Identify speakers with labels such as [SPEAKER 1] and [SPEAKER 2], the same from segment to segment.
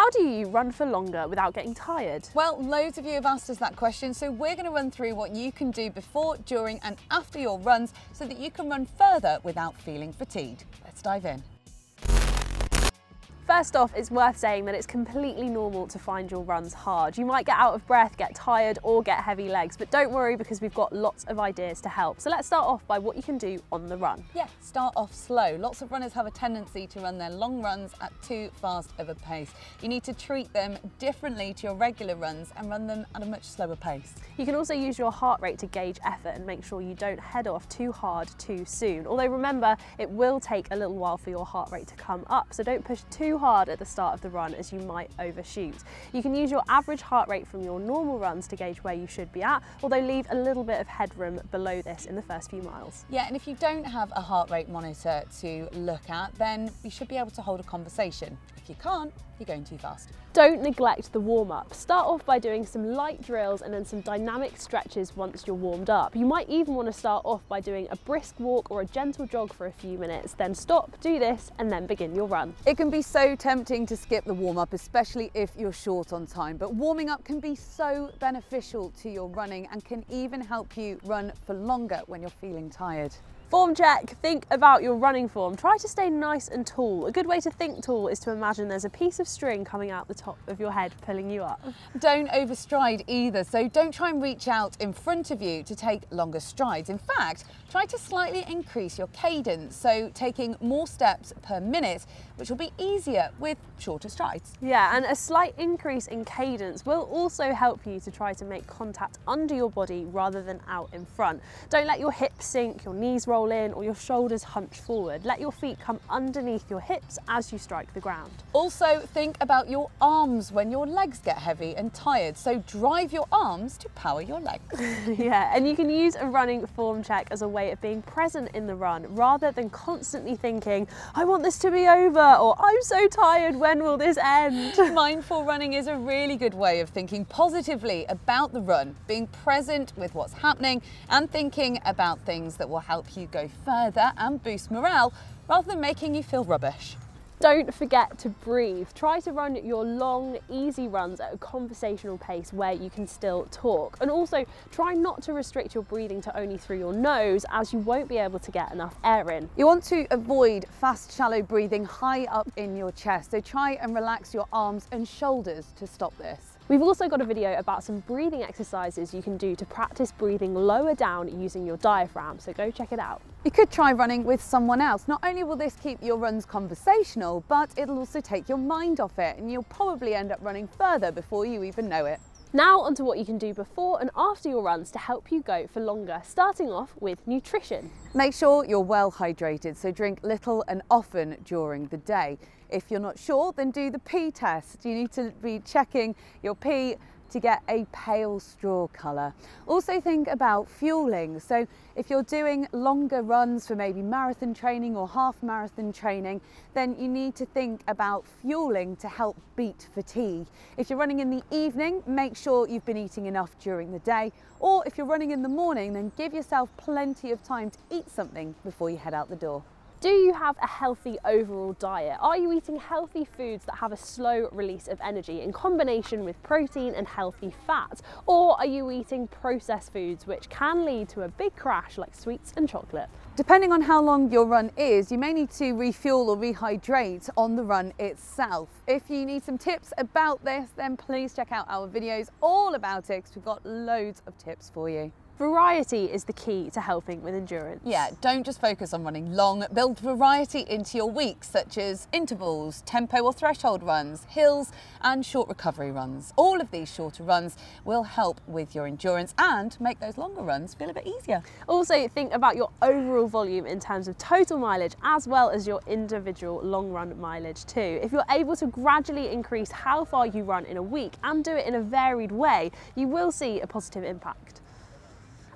[SPEAKER 1] How do you run for longer without getting tired?
[SPEAKER 2] Well, loads of you have asked us that question, so we're going to run through what you can do before, during and after your runs so that you can run further without feeling fatigued. Let's dive in.
[SPEAKER 1] First off, it's worth saying that it's completely normal to find your runs hard. You might get out of breath, get tired, or get heavy legs, but don't worry because we've got lots of ideas to help. So let's start off by what you can do on the run.
[SPEAKER 2] Yeah, start off slow. Lots of runners have a tendency to run their long runs at too fast of a pace. You need to treat them differently to your regular runs and run them at a much slower pace.
[SPEAKER 1] You can also use your heart rate to gauge effort and make sure you don't head off too hard too soon. Although remember, it will take a little while for your heart rate to come up, so don't push too hard at the start of the run as you might overshoot. You can use your average heart rate from your normal runs to gauge where you should be at, although leave a little bit of headroom below this in the first few miles.
[SPEAKER 2] Yeah, and if you don't have a heart rate monitor to look at, then you should be able to hold a conversation. If you can't, you're going too fast.
[SPEAKER 1] Don't neglect the warm-up. Start off by doing some light drills and then some dynamic stretches once you're warmed up. You might even want to start off by doing a brisk walk or a gentle jog for a few minutes, then stop, do this, and then begin your run.
[SPEAKER 2] It can be so tempting to skip the warm-up, especially if you're short on time, but warming up can be so beneficial to your running and can even help you run for longer when you're feeling tired.
[SPEAKER 1] Form check. Think about your running form. Try to stay nice and tall. A good way to think tall is to imagine there's a piece of string coming out the top of your head pulling you up.
[SPEAKER 2] Don't overstride either, so don't try and reach out in front of you to take longer strides. In fact, try to slightly increase your cadence, so taking more steps per minute, which will be easier with shorter strides.
[SPEAKER 1] Yeah, and a slight increase in cadence will also help you to try to make contact under your body rather than out in front. Don't let your hips sink, your knees roll in, or your shoulders hunch forward. Let your feet come underneath your hips as you strike the ground.
[SPEAKER 2] Also, think about your arms when your legs get heavy and tired, so drive your arms to power your legs.
[SPEAKER 1] Yeah, and you can use a running form check as a way of being present in the run rather than constantly thinking, I want this to be over, or I'm so tired, when will this end?
[SPEAKER 2] Mindful running is a really good way of thinking positively about the run, being present with what's happening and thinking about things that will help you go further and boost morale rather than making you feel rubbish.
[SPEAKER 1] Don't forget to breathe. Try to run your long, easy runs at a conversational pace where you can still talk. And also try not to restrict your breathing to only through your nose, as you won't be able to get enough air in.
[SPEAKER 2] You want to avoid fast, shallow breathing high up in your chest, so try and relax your arms and shoulders to stop this.
[SPEAKER 1] We've also got a video about some breathing exercises you can do to practice breathing lower down using your diaphragm, so go check it out.
[SPEAKER 2] You could try running with someone else. Not only will this keep your runs conversational, but it'll also take your mind off it, and you'll probably end up running further before you even know it.
[SPEAKER 1] Now onto what you can do before and after your runs to help you go for longer, starting off with nutrition.
[SPEAKER 2] Make sure you're well hydrated, so drink little and often during the day. If you're not sure, then do the pee test. You need to be checking your pee to get a pale straw colour. Also think about fueling. So if you're doing longer runs for maybe marathon training or half marathon training, then you need to think about fueling to help beat fatigue. If you're running in the evening, make sure you've been eating enough during the day. Or if you're running in the morning, then give yourself plenty of time to eat something before you head out the door.
[SPEAKER 1] Do you have a healthy overall diet? Are you eating healthy foods that have a slow release of energy in combination with protein and healthy fat? Or are you eating processed foods which can lead to a big crash like sweets and chocolate?
[SPEAKER 2] Depending on how long your run is, you may need to refuel or rehydrate on the run itself. If you need some tips about this, then please check out our videos all about it, because we've got loads of tips for you.
[SPEAKER 1] Variety is the key to helping with endurance.
[SPEAKER 2] Yeah, don't just focus on running long, build variety into your weeks, such as intervals, tempo or threshold runs, hills and short recovery runs. All of these shorter runs will help with your endurance and make those longer runs feel a bit easier.
[SPEAKER 1] Also think about your overall volume in terms of total mileage as well as your individual long run mileage too. If you're able to gradually increase how far you run in a week and do it in a varied way, you will see a positive impact.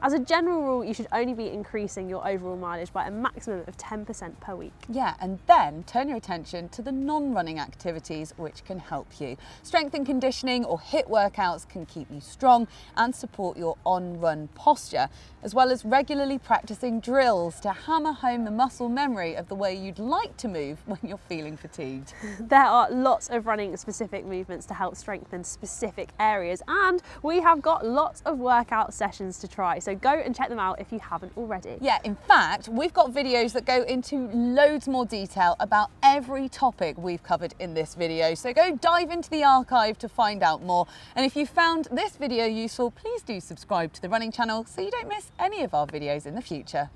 [SPEAKER 1] As a general rule, you should only be increasing your overall mileage by a maximum of 10% per week.
[SPEAKER 2] Yeah, and then turn your attention to the non-running activities which can help you. Strength and conditioning or HIIT workouts can keep you strong and support your on-run posture, as well as regularly practicing drills to hammer home the muscle memory of the way you'd like to move when you're feeling fatigued.
[SPEAKER 1] There are lots of running specific movements to help strengthen specific areas, and we have got lots of workout sessions to try, so go and check them out if you haven't already.
[SPEAKER 2] Yeah, in fact, we've got videos that go into loads more detail about every topic we've covered in this video, so go dive into the archive to find out more. And if you found this video useful, please do subscribe to the running channel so you don't miss any of our videos in the future.